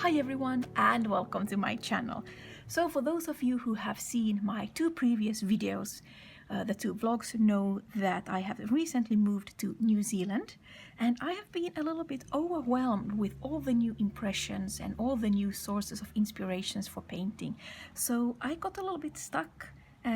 Hi everyone and welcome to my channel. So for those of you who have seen my two previous videos, the two vlogs, know that I have recently moved to New Zealand and I have been a little bit overwhelmed with all the new impressions and all the new sources of inspirations for painting. So I got a little bit stuck.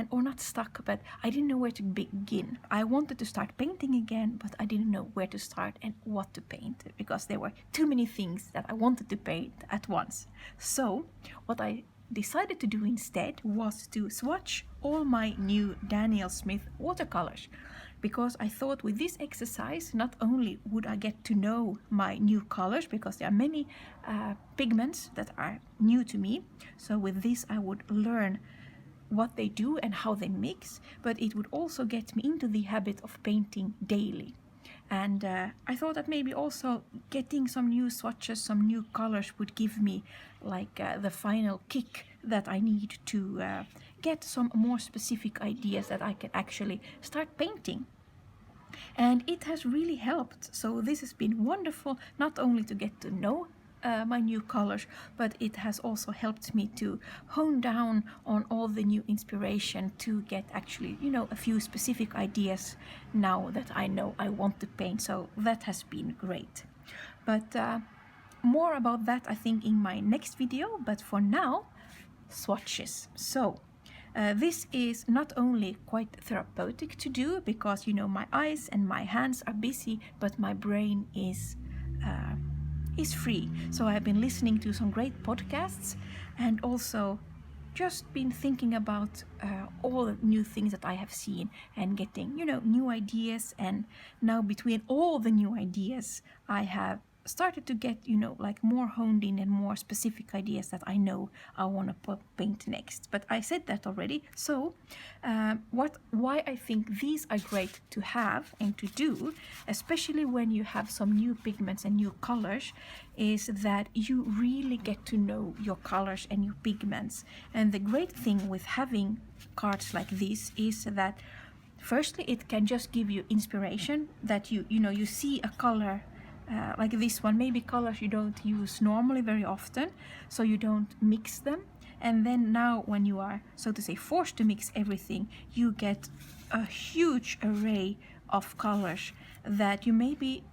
Or not stuck, but I didn't know where to begin. I wanted to start painting again, but I didn't know where to start and what to paint because there were too many things that I wanted to paint at once. So what I decided to do instead was to swatch all my new Daniel Smith watercolors, because I thought with this exercise not only would I get to know my new colors, because there are many pigments that are new to me, so with this I would learn what they do and how they mix, but it would also get me into the habit of painting daily. And I thought that maybe also getting some new swatches, some new colors would give me like the final kick that I need to get some more specific ideas that I can actually start painting. And it has really helped. So this has been wonderful, not only to get to know my new colors, but it has also helped me to hone down on all the new inspiration to get actually, a few specific ideas now that I know I want to paint. So that has been great. But more about that I think in my next video, but for now, swatches. So this is not only quite therapeutic to do because my eyes and my hands are busy, but my brain is free. So I've been listening to some great podcasts and also just been thinking about all the new things that I have seen and getting new ideas. And now between all the new ideas I have started to get like more honed in and more specific ideas that I know I want to paint next. But I said that already. So why I think these are great to have and to do, especially when you have some new pigments and new colors, is that you really get to know your colors and your pigments. And the great thing with having cards like this is that firstly it can just give you inspiration, that you see a color like this one, maybe colors you don't use normally very often, so you don't mix them. And then now when you are, so to say, forced to mix everything, you get a huge array of colors that you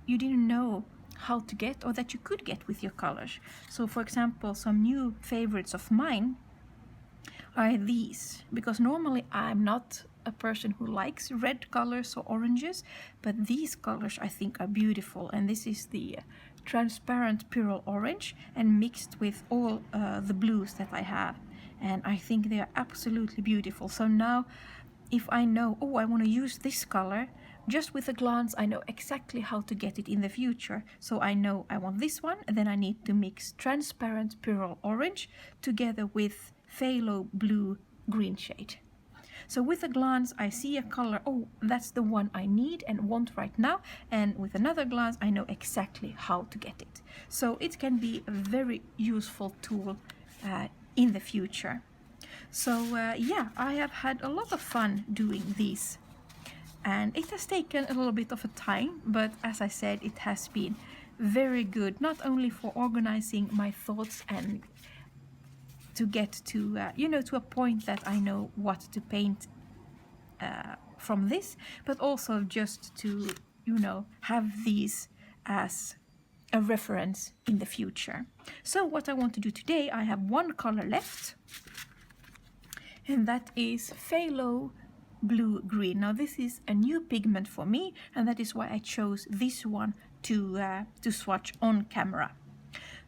didn't know how to get or that you could get with your colors. So for example, some new favorites of mine are these, because normally I'm not a person who likes red colors or oranges, but these colors I think are beautiful. And this is the transparent pyrrole orange and mixed with all the blues that I have, and I think they are absolutely beautiful. So now if I know, I want to use this color, just with a glance I know exactly how to get it in the future. So I know I want this one, and then I need to mix transparent pyrrole orange together with phthalo blue green shade. So with a glance I see a color, that's the one I need and want right now, and with another glance I know exactly how to get it. So it can be a very useful tool in the future. So I have had a lot of fun doing these, and it has taken a little bit of a time, but as I said, it has been very good, not only for organizing my thoughts and to get to to a point that I know what to paint from this, but also just to have these as a reference in the future. So what I want to do today, I have one color left, and that is phthalo blue green. Now this is a new pigment for me, and that is why I chose this one to swatch on camera.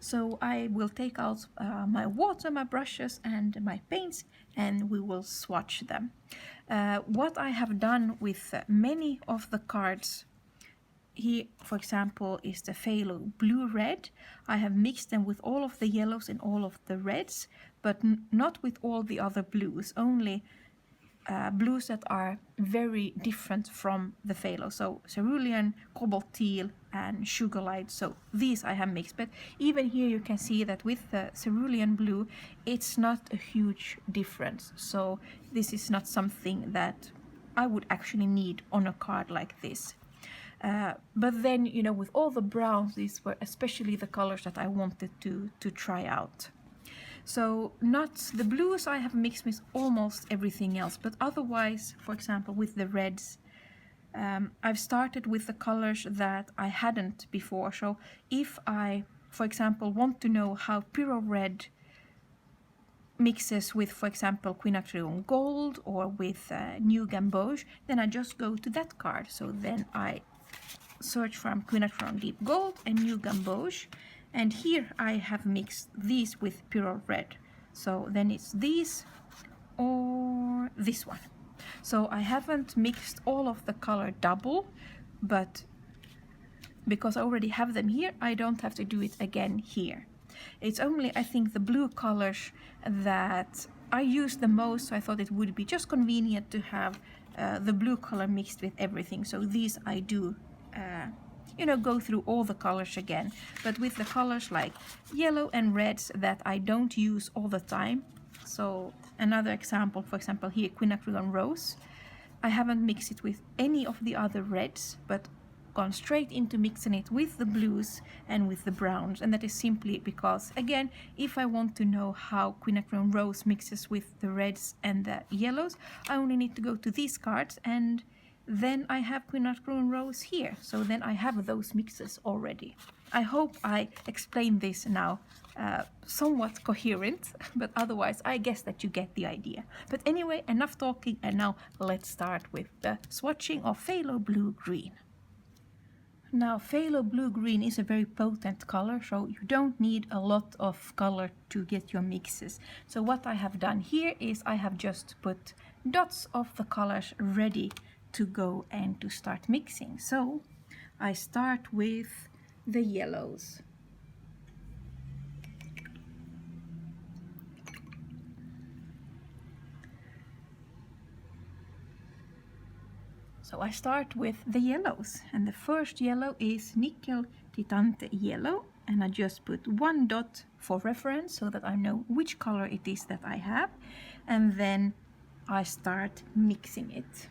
So I will take out my water, my brushes and my paints, and we will swatch them. What I have done with many of the cards here, for example, is the phthalo blue red. I have mixed them with all of the yellows and all of the reds, but not with all the other blues, only blues that are very different from the phthalo. So cerulean, cobalt teal and sugar light. So these I have mixed, but even here you can see that with the cerulean blue it's not a huge difference. So this is not something that I would actually need on a card like this. But then, you know, with all the browns, these were especially the colors that I wanted to try out. So not the blues I have mixed with almost everything else, but otherwise, for example, with the reds, I've started with the colors that I hadn't before. So if I, for example, want to know how Pyrrho Red mixes with, for example, Quinacridone Gold or with New Gamboge, then I just go to that card. So then I search from Quinacridone Deep Gold and New Gamboge, and here I have mixed these with Pyrrho Red. So then it's these or this one. So I haven't mixed all of the color double, but because I already have them here, I don't have to do it again here. It's only, I think, the blue colors that I use the most, so I thought it would be just convenient to have the blue color mixed with everything. So these I do, you know, go through all the colors again. But with the colors like yellow and reds that I don't use all the time, so another example, for example, here, Quinacridone Rose. I haven't mixed it with any of the other reds, but gone straight into mixing it with the blues and with the browns. And that is simply because, again, if I want to know how Quinacridone Rose mixes with the reds and the yellows, I only need to go to these cards, and then I have Quinacridone Rose here. So then I have those mixes already. I hope I explained this now somewhat coherent, but otherwise I guess that you get the idea. But anyway, enough talking, and now let's start with the swatching of Phthalo Blue Green. Now, Phthalo Blue Green is a very potent color, so you don't need a lot of color to get your mixes. So what I have done here is I have just put dots of the colors ready to go and to start mixing. So I start with the yellows. So I start with the yellows, and the first yellow is Nickel Titante Yellow, and I just put one dot for reference so that I know which color it is that I have, and then I start mixing it.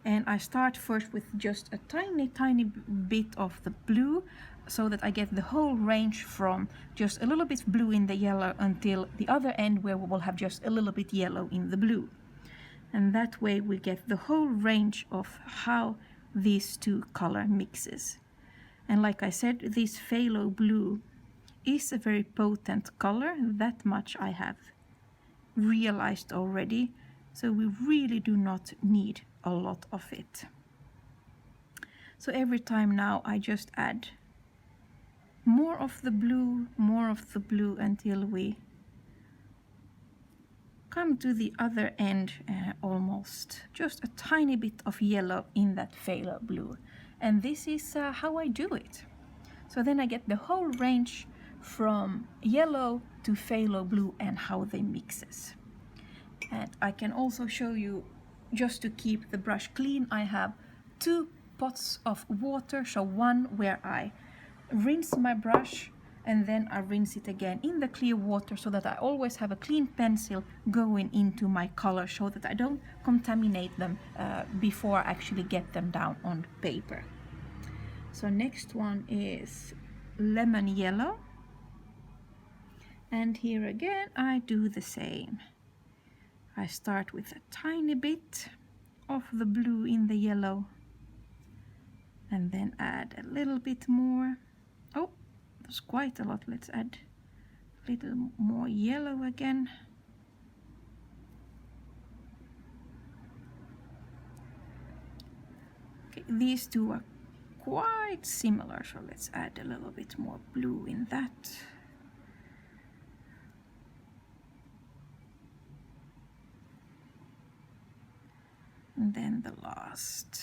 And I start first with just a tiny bit of the blue, so that I get the whole range from just a little bit blue in the yellow until the other end where we will have just a little bit yellow in the blue. And that way we get the whole range of how these two color mixes. And like I said, this phthalo blue is a very potent color. That much I have realized already. So we really do not need a lot of it. So every time now I just add more of the blue until we come to the other end, almost just a tiny bit of yellow in that phthalo blue. And this is how I do it. So then I get the whole range from yellow to phthalo blue and how they mixes. And I can also show you, just to keep the brush clean, I have 2 pots of water. So one where I rinse my brush, and then I rinse it again in the clear water, so that I always have a clean pencil going into my color, so that I don't contaminate them before I actually get them down on paper. So next one is Lemon Yellow, and here again I do the same. I start with a tiny bit of the blue in the yellow, and then add a little bit more. Oh, there's quite a lot. Let's add a little more yellow again. Okay, these two are quite similar, so let's add a little bit more blue in that. And then the last.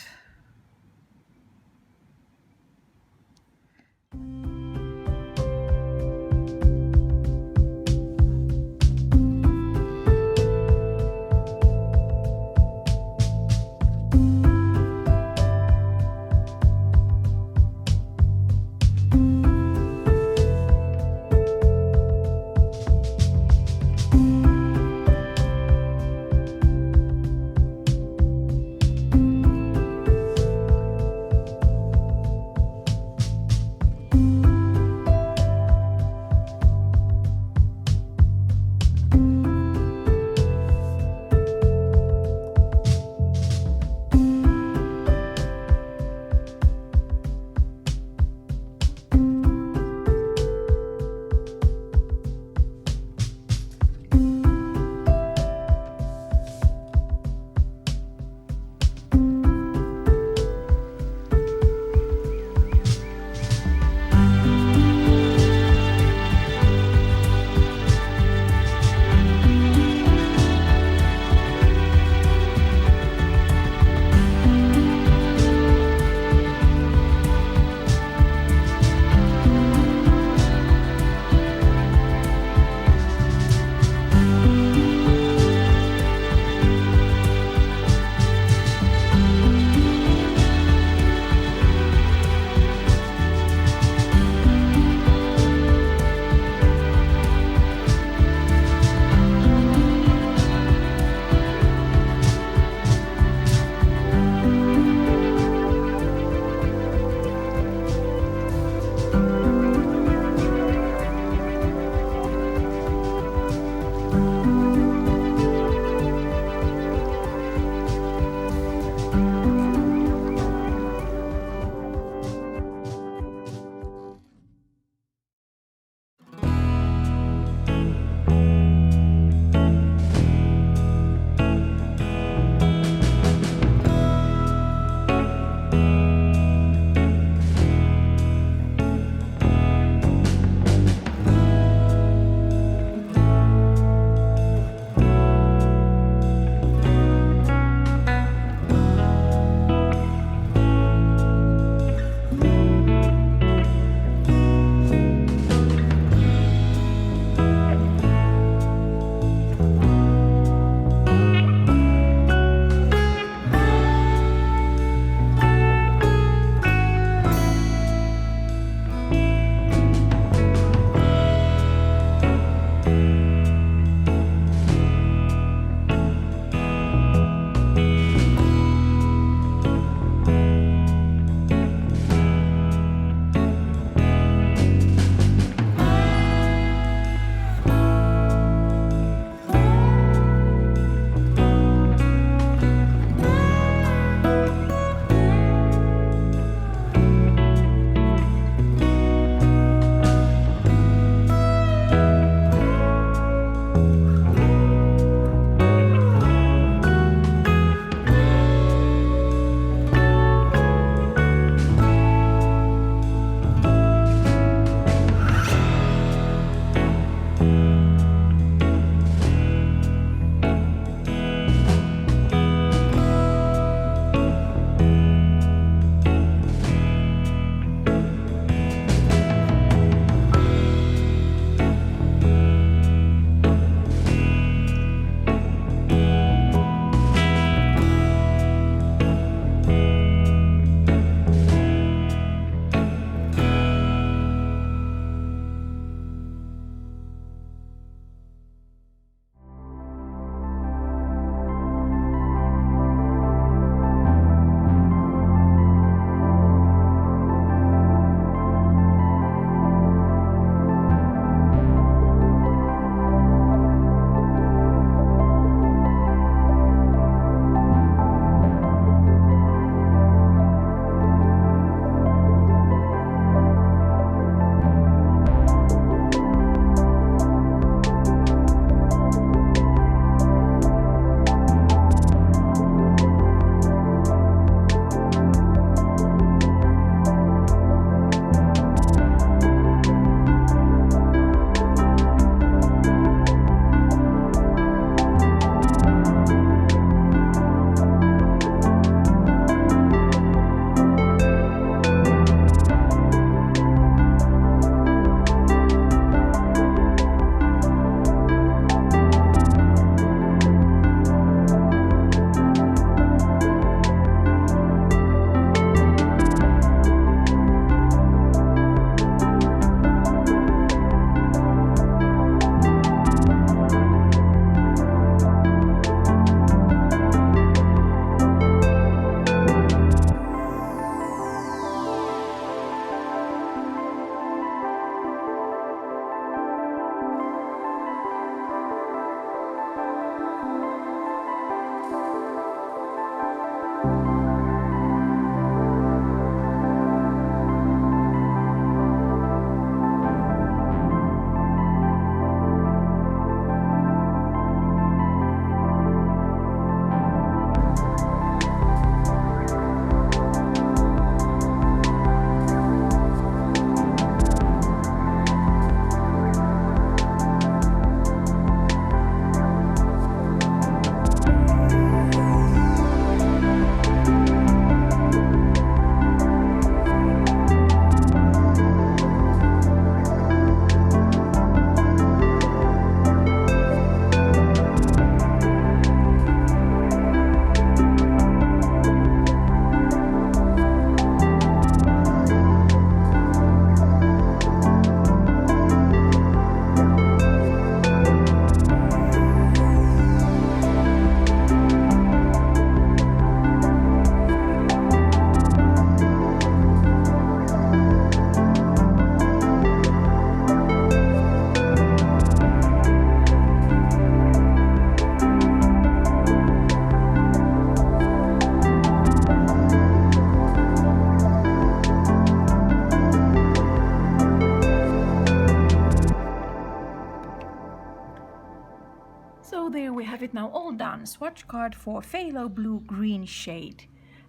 have it now all done. Swatch card for phthalo blue green shade.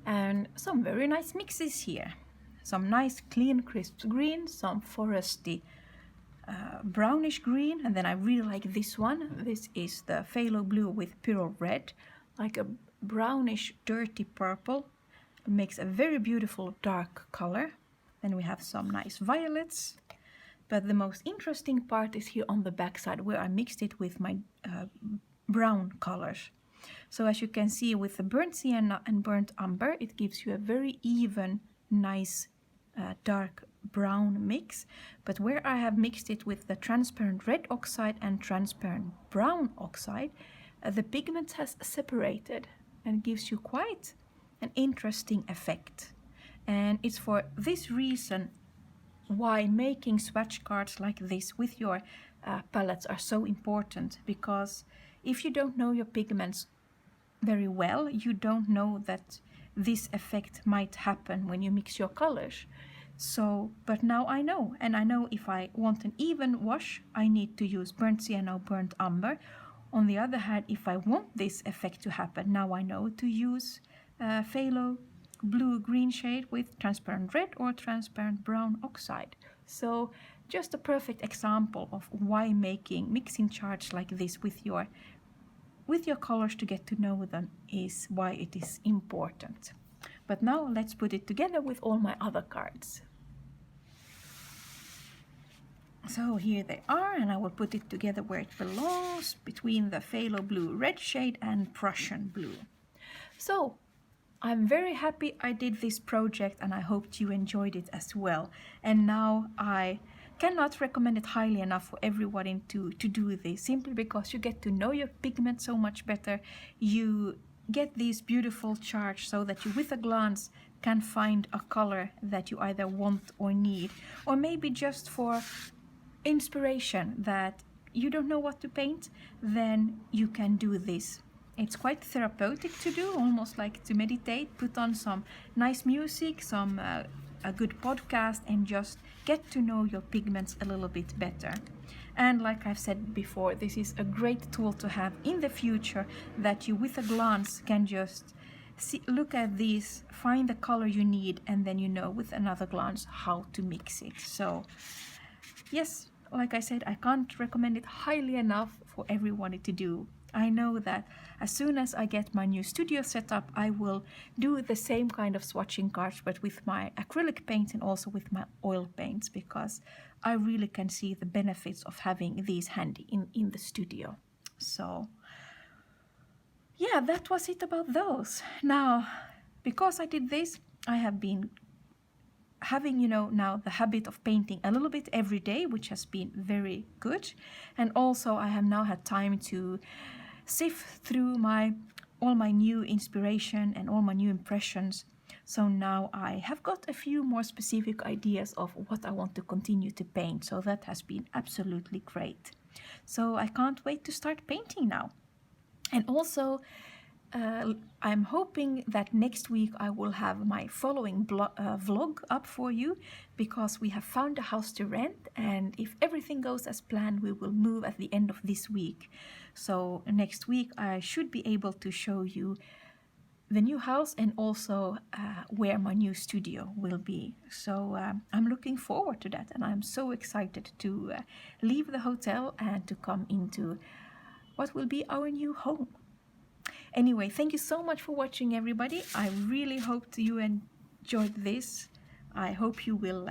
And some very nice mixes here. Some nice clean crisp green, some foresty brownish green, and then I really like this one. This is the phthalo blue with pyrrole red, like a brownish dirty purple. It makes a very beautiful dark color. Then we have some nice violets. But the most interesting part is here on the back side, where I mixed it with my brown colors. So as you can see, with the burnt sienna and burnt umber, it gives you a very even, nice dark brown mix. But where I have mixed it with the transparent red oxide and transparent brown oxide, the pigment has separated and gives you quite an interesting effect. And it's for this reason why making swatch cards like this with your palettes are so important, because if you don't know your pigments very well, you don't know that this effect might happen when you mix your colors. So, but now I know, and I know if I want an even wash, I need to use burnt sienna or burnt umber. On the other hand, if I want this effect to happen, now I know to use phthalo blue-green shade with transparent red or transparent brown oxide. So just a perfect example of why mixing charts like this with your colors to get to know them is why it is important. But now let's put it together with all my other cards. So here they are, and I will put it together where it belongs, between the phthalo blue red shade and Prussian blue. So I'm very happy I did this project, and I hoped you enjoyed it as well. And now I cannot recommend it highly enough for everyone to do this, simply because you get to know your pigment so much better. You get these beautiful charts so that you with a glance can find a color that you either want or need, or maybe just for inspiration that you don't know what to paint, then you can do this. It's quite therapeutic to do, almost like to meditate, put on some nice music, a good podcast, and just get to know your pigments a little bit better. And like I've said before, this is a great tool to have in the future, that you with a glance can just look at these, find the color you need, and then you know with another glance how to mix it. So yes, like I said, I can't recommend it highly enough for everyone to do. I know that as soon as I get my new studio set up, I will do the same kind of swatching cards, but with my acrylic paint and also with my oil paints, because I really can see the benefits of having these handy in the studio. So yeah, that was it about those. Now, because I did this, I have been having, now the habit of painting a little bit every day, which has been very good. And also I have now had time to sift through all my new inspiration and all my new impressions. So now I have got a few more specific ideas of what I want to continue to paint. So that has been absolutely great. So I can't wait to start painting now. And also I'm hoping that next week I will have my following vlog up for you, because we have found a house to rent, and if everything goes as planned, we will move at the end of this week. So next week I should be able to show you the new house and also where my new studio will be. So I'm looking forward to that, and I'm so excited to leave the hotel and to come into what will be our new home. Anyway, thank you so much for watching, everybody. I really hope you enjoyed this. I hope you will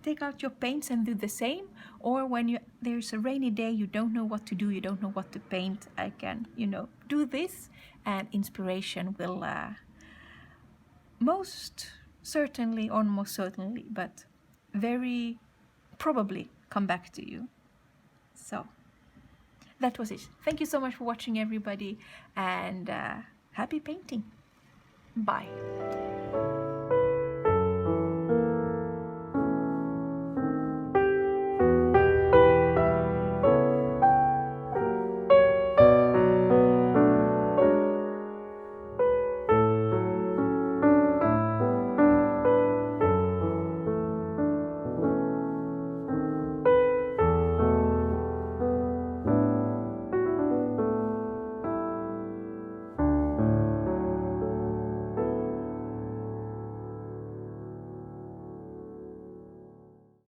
take out your paints and do the same. Or when there's a rainy day, you don't know what to do, you don't know what to paint, I can, do this, and inspiration will most certainly, but very probably come back to you. So that was it. Thank you so much for watching, everybody, and happy painting. Bye.